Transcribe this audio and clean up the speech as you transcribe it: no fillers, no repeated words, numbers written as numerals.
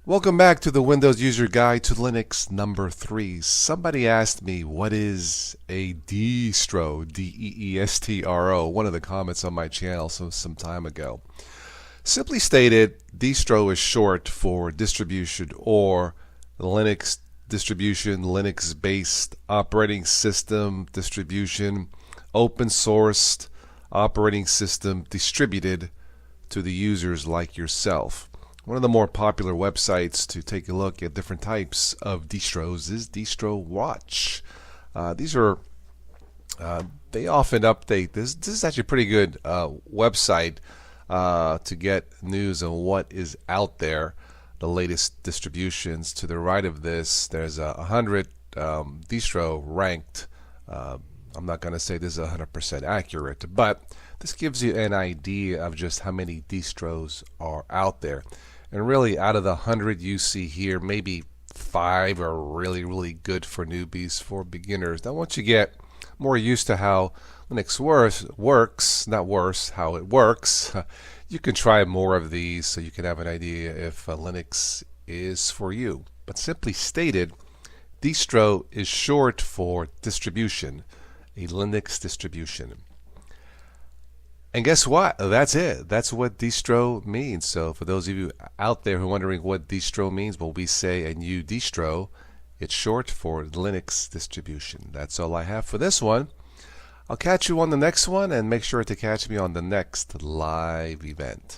Welcome back to the Windows User Guide to Linux number 3. Somebody asked me what is a DEEstro, DEEstro, one of the comments on my channel some time ago. Simply stated, distro is short for distribution or Linux distribution, Linux-based operating system distribution, open sourced operating system distributed to the users like yourself. One of the more popular websites to take a look at different types of distros is DEEstro Watch. These are they often update this. This is actually a pretty good website to get news on what is out there, the latest distributions. To the right of this, there's 100 distro ranked. I'm not going to say this is 100% accurate, but this gives you an idea of just how many distros are out there. And really, out of the 100 you see here, maybe 5 are really good for newbies, for beginners. Now, once you get more used to how Linux works, not worse, how it works, you can try more of these so you can have an idea if Linux is for you. But simply stated, distro is short for distribution, a Linux distribution. And guess what? That's it. That's what distro means. So for those of you out there who are wondering what distro means, well, we say a new distro. It's short for Linux distribution. That's all I have for this one. I'll catch you on the next one, and make sure to catch me on the next live event.